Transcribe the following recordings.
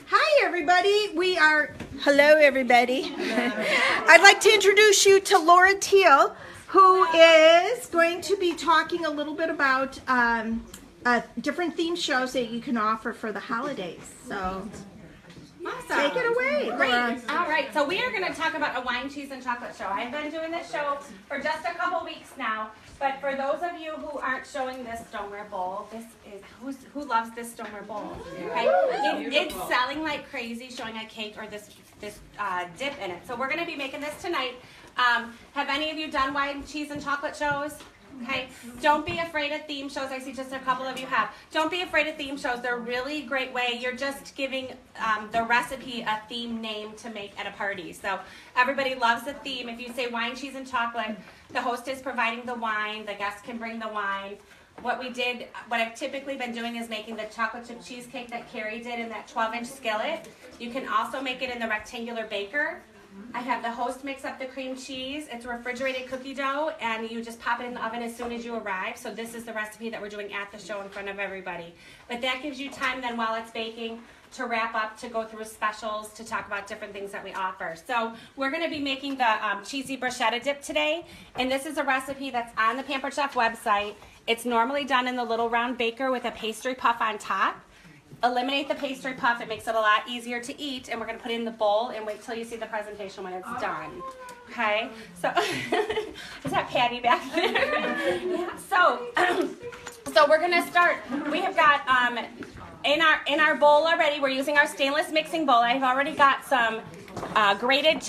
Hi, everybody. Hello, everybody. I'd like to introduce you to Laura Teele, who is going to be talking a little bit about different theme shows that you can offer for the holidays. So, awesome. Take it away, Great. Laura. All right, so we are going to talk about a wine, cheese, and chocolate show. I've been doing this show for just a couple weeks now, but for those of you who aren't showing this stoneware bowl, this is who loves this stoneware bowl? Okay, it's selling like crazy, showing a cake or this dip in it. So we're going to be making this tonight. Have any of you done wine, cheese, and chocolate shows? Okay, don't be afraid of theme shows. I see just a couple of you have. Don't be afraid of theme shows. They're a really great way. You're just giving the recipe a theme name to make at a party. So everybody loves a theme. If you say wine, cheese, and chocolate, the host is providing the wine. The guests can bring the wine. What I've typically been doing is making the chocolate chip cheesecake that Carrie did in that 12-inch skillet. You can also make it in the rectangular baker. I have the host mix up the cream cheese. It's a refrigerated cookie dough, and you just pop it in the oven as soon as you arrive. So this is the recipe that we're doing at the show in front of everybody. But that gives you time then while it's baking to wrap up, to go through specials, to talk about different things that we offer. So we're going to be making the cheesy bruschetta dip today, and this is a recipe that's on the Pampered Chef website. It's normally done in the little round baker with a pastry puff on top. Eliminate the pastry puff, it makes it a lot easier to eat, and we're going to put it in the bowl and wait till you see the presentation when it's done. Okay, so is that Patty back there? Yeah. So we're going to start. We have got in our bowl already. We're using our stainless mixing bowl. I've already got some grated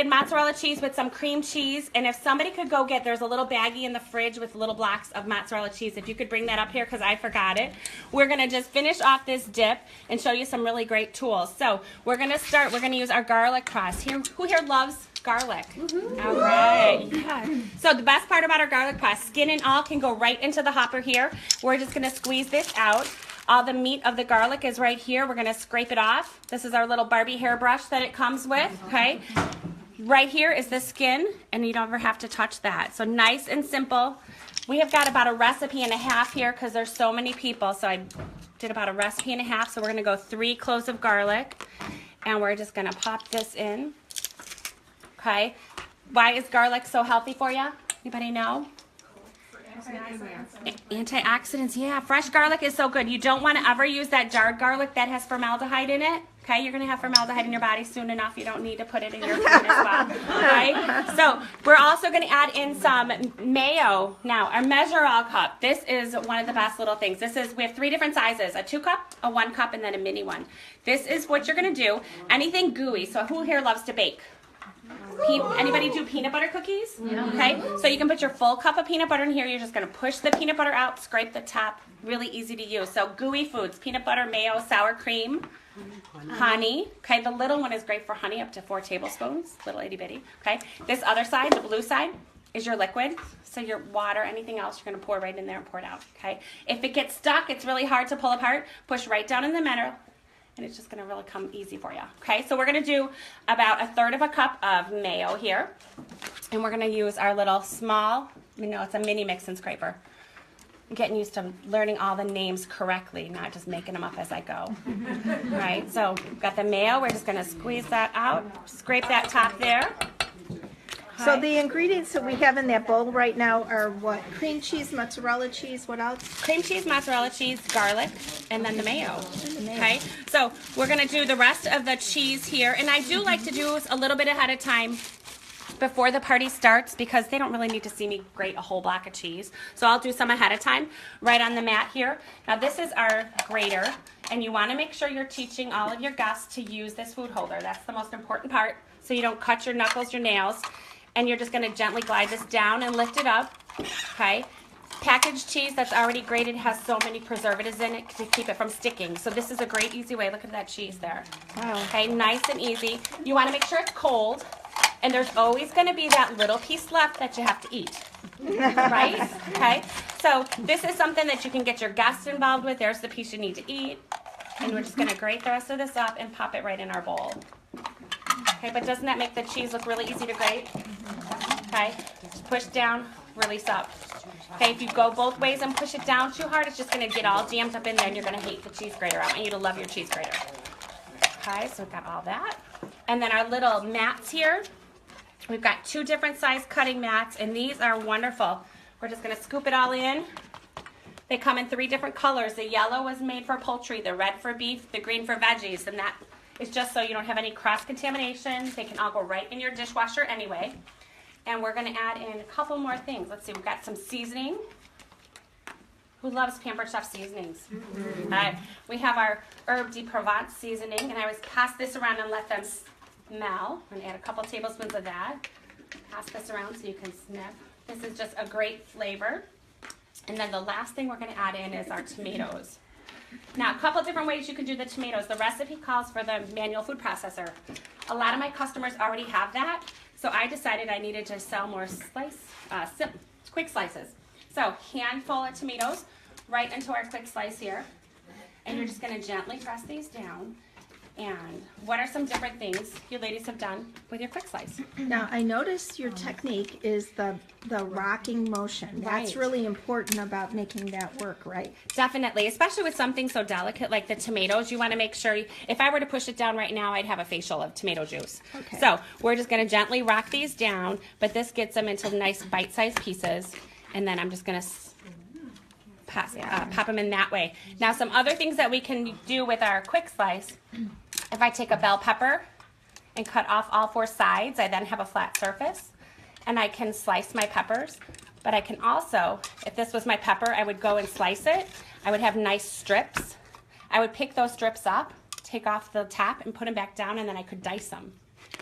mozzarella cheese with some cream cheese, and if somebody could go get, there's a little baggie in the fridge with little blocks of mozzarella cheese. If you could bring that up here, because I forgot it. We're going to just finish off this dip and show you some really great tools. So we're going to start. We're going to use our garlic crust. Who here loves garlic? Mm-hmm. All right. Yeah. So the best part about our garlic crust, skin and all can go right into the hopper here. We're just going to squeeze this out. All the meat of the garlic is right here. We're going to scrape it off. This is our little Barbie hairbrush that it comes with, okay? Right here is the skin, and you don't ever have to touch that. So nice and simple. We have got about a recipe and a half here because there's so many people. So I did about a recipe and a half. So we're going to go 3 cloves of garlic, and we're just going to pop this in, okay? Why is garlic so healthy for you? Anybody know? Antioxidants, yeah. Fresh garlic is so good. You don't want to ever use that jarred garlic that has formaldehyde in it. Okay, you're going to have formaldehyde in your body soon enough. You don't need to put it in your food as well. Okay, so we're also going to add in some mayo. Now, our measure-all cup. This is one of the best little things. We have 3 different sizes: a 2 cup, a 1 cup, and then a mini one. This is what you're going to do. Anything gooey. So who here loves to bake? Anybody do peanut butter cookies? Yeah. Okay, so you can put your full cup of peanut butter in here. You're just going to push the peanut butter out, scrape the top. Really easy to use. So gooey foods: peanut butter, mayo, sour cream, honey. Okay, the little one is great for honey, up to 4 tablespoons, little itty bitty. Okay, this other side, the blue side, is your liquid. So your water, anything else, you're going to pour right in there and pour it out. Okay, if it gets stuck, it's really hard to pull apart. Push right down in the middle, and it's just going to really come easy for you. Okay, so we're going to do about 1/3 cup of mayo here. And we're going to use our little small, it's a mini mix and scraper. I'm getting used to learning all the names correctly, not just making them up as I go. Right, so we've got the mayo. We're just going to squeeze that out, scrape that top there. So the ingredients that we have in that bowl right now are what? Cream cheese, mozzarella cheese, what else? Cream cheese, mozzarella cheese, garlic, and then the mayo. Okay, so we're going to do the rest of the cheese here. And I do like to do a little bit ahead of time before the party starts, because they don't really need to see me grate a whole block of cheese. So I'll do some ahead of time right on the mat here. Now this is our grater, and you want to make sure you're teaching all of your guests to use this food holder. That's the most important part, so you don't cut your knuckles, your nails. And you're just going to gently glide this down and lift it up, okay? Packaged cheese that's already grated has so many preservatives in it to keep it from sticking. So this is a great, easy way. Look at that cheese there. Wow. Okay, nice and easy. You want to make sure it's cold, and there's always going to be that little piece left that you have to eat, right? Okay, so this is something that you can get your guests involved with. There's the piece you need to eat, and we're just going to grate the rest of this up and pop it right in our bowl. Okay, but doesn't that make the cheese look really easy to grate? Okay, just push down, release up. Okay, if you go both ways and push it down too hard, it's just going to get all jammed up in there, and you're going to hate the cheese grater. I want you to love your cheese grater. Okay, so we've got all that. And then our little mats here. We've got 2 different size cutting mats, and these are wonderful. We're just gonna scoop it all in. They come in 3 different colors. The yellow was made for poultry, the red for beef, the green for veggies, and that is just so you don't have any cross-contamination. They can all go right in your dishwasher anyway. And we're gonna add in a couple more things. Let's see, we've got some seasoning. Who loves Pampered Chef seasonings? We have our Herb de Provence seasoning, and I always pass this around and let them smell. I'm gonna add a couple tablespoons of that. Pass this around so you can sniff. This is just a great flavor. And then the last thing we're gonna add in is our tomatoes. Now, a couple different ways you can do the tomatoes. The recipe calls for the manual food processor. A lot of my customers already have that, so I decided I needed to sell more quick slices. So, handful of tomatoes right into our quick slice here. And you're just gonna gently press these down. And what are some different things you ladies have done with your quick slice? Now, I noticed your technique is the rocking motion. That's Right. really important about making that work, right? Definitely, especially with something so delicate like the tomatoes. You want to make sure, if I were to push it down right now, I'd have a facial of tomato juice. Okay. So we're just going to gently rock these down, but this gets them into nice bite-sized pieces. And then I'm just going to pop them in that way. Now, some other things that we can do with our quick slice, if I take a bell pepper and cut off all 4 sides, I then have a flat surface. And I can slice my peppers, but I can also, if this was my pepper, I would go and slice it. I would have nice strips. I would pick those strips up, take off the top and put them back down, and then I could dice them.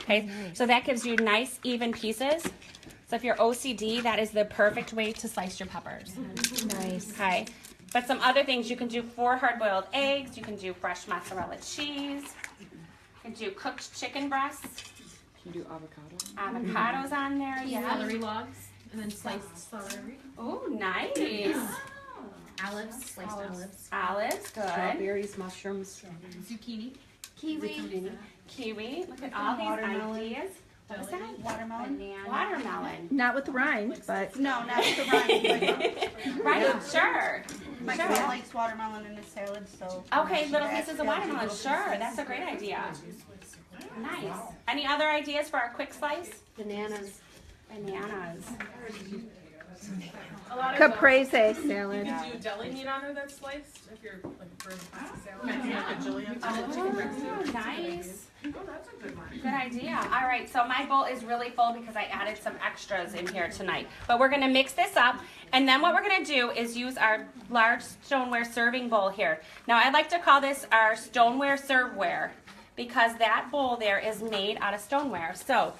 Okay, nice. So that gives you nice even pieces. So if you're OCD, that is the perfect way to slice your peppers. Nice. Okay, but some other things, you can do 4 hard-boiled eggs, you can do fresh mozzarella cheese, you can do cooked chicken breasts. You do avocado. Avocados on there, yeah. Celery logs and then sliced celery. Oh, nice. Olives, sliced olives. Olives, good. Strawberries, mushrooms. Zucchini. Kiwi. Look at all these ideas. What was that? Watermelon. Banana. Watermelon. Not with the rind, but No, not with the rind. Right, sure. My Sure. kid likes watermelon in a salad, so. Okay, little pieces of watermelon. Sure, that's a great idea. Nice. Any other ideas for our quick slice? Bananas. Bananas. A lot of caprese salad. you can do deli meat on there that's sliced if you're like for a salad. Like a julienne Oh, nice. Oh, that's a good one. Good idea. All right, so my bowl is really full because I added some extras in here tonight. But we're gonna mix this up, and then what we're gonna do is use our large stoneware serving bowl here. Now I like to call this our stoneware serveware because that bowl there is made out of stoneware. So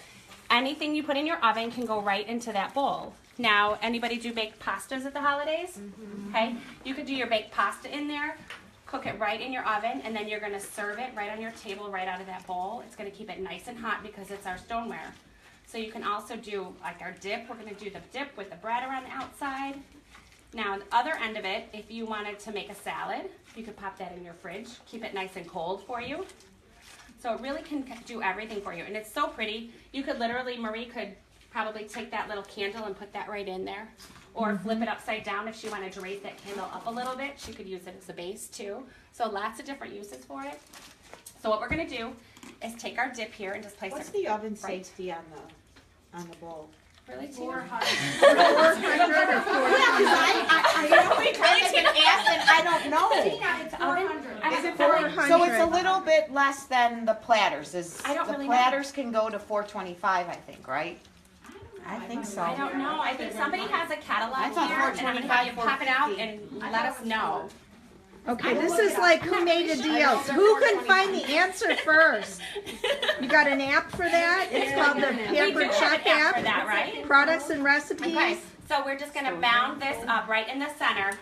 anything you put in your oven can go right into that bowl. Now, anybody do baked pastas at the holidays? Okay, you could do your baked pasta in there, cook it right in your oven, and then you're gonna serve it right on your table, right out of that bowl. It's gonna keep it nice and hot because it's our stoneware. So you can also do like our dip. We're gonna do the dip with the bread around the outside. Now, the other end of it, if you wanted to make a salad, you could pop that in your fridge, keep it nice and cold for you. So it really can do everything for you, and it's so pretty. You could literally, Marie could probably take that little candle and put that right in there, or flip it upside down if she wanted to raise that candle up a little bit. She could use it as a base too. So lots of different uses for it. So what we're gonna do is take our dip here and just place What's it the oven right. safety on the bowl? Really, too? 400. I know we really can ask and I don't know. It's oven. Is it 400? So it's a little bit less than the platters. I don't The really know. platters can go to 425, I think, right? I think so. I don't know. I think somebody has a I catalog thought here, and I'm gonna have you 425, pop it out and let us know. Okay, this is like who made a deal. Who can find the answer first? You got an app for that? It's called the We do Pampered have Chef an app for app. that, right? Products and Okay, recipes. so we're just gonna bound this up right in the center.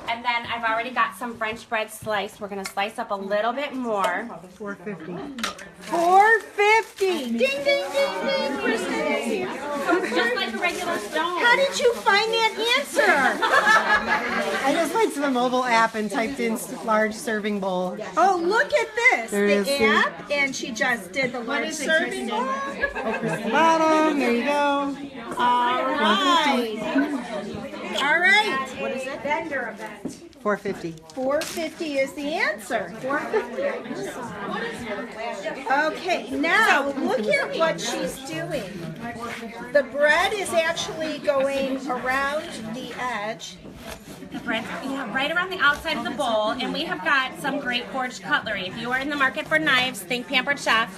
And then I've already got some French bread sliced. We're gonna slice up a little bit more. 450. Ding, ding, ding, ding. Kristen. Just like a regular stone. How did you find that answer? I just went to the mobile app and typed in large serving bowl. Oh, look at this. There it is, The see? app, and she just did the large serving bowl. Bottom, there you go. All right. All right. What is it? Vendor event. 450. 450 is the answer. 450. Okay, now look at what she's doing. The bread is actually going around the edge. The bread's right around the outside of the bowl, and we have got some great forged cutlery. If you are in the market for knives, think Pampered Chef.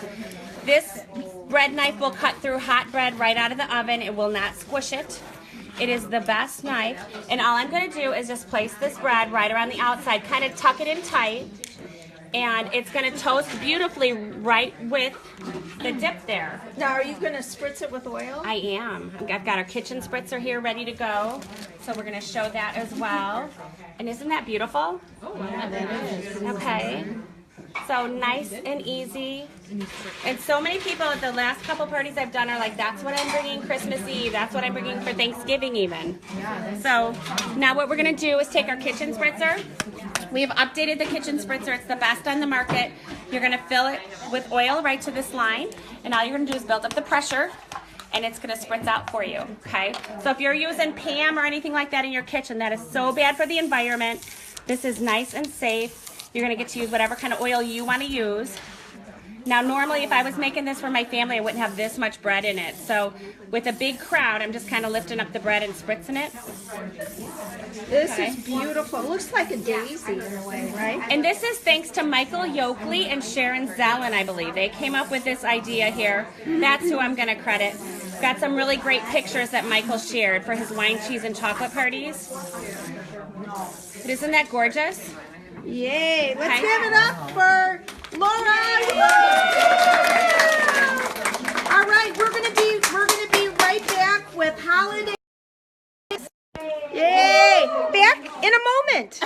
This bread knife will cut through hot bread right out of the oven. It will not squish it. It is the best knife, and all I'm going to do is just place this bread right around the outside, kind of tuck it in tight, and it's going to toast beautifully right with the dip there. Now, are you going to spritz it with oil? I am. I've got our kitchen spritzer here ready to go, so we're going to show that as well. And isn't that beautiful? Okay. So nice and easy. And so many people at the last couple parties I've done are like, that's what I'm bringing Christmas Eve. That's what I'm bringing for Thanksgiving even. So now what we're going to do is take our kitchen spritzer. We have updated the kitchen spritzer. It's the best on the market. You're going to fill it with oil right to this line. And all you're going to do is build up the pressure. And it's going to spritz out for you, okay? So if you're using Pam or anything like that in your kitchen, that is so bad for the environment. This is nice and safe. You're going to get to use whatever kind of oil you want to use. Now, normally, if I was making this for my family, I wouldn't have this much bread in it. So with a big crowd, I'm just kind of lifting up the bread and spritzing it. This is beautiful. It looks like a daisy in a way, right? And this is thanks to Michael Yoakley and Sharon Zellen, I believe. They came up with this idea here. That's who I'm going to credit. Got some really great pictures that Michael shared for his wine, cheese, and chocolate parties. But isn't that gorgeous? Yay! Let's give it up for Laura. All right, we're gonna be right back with holiday. Yay! Back in a moment.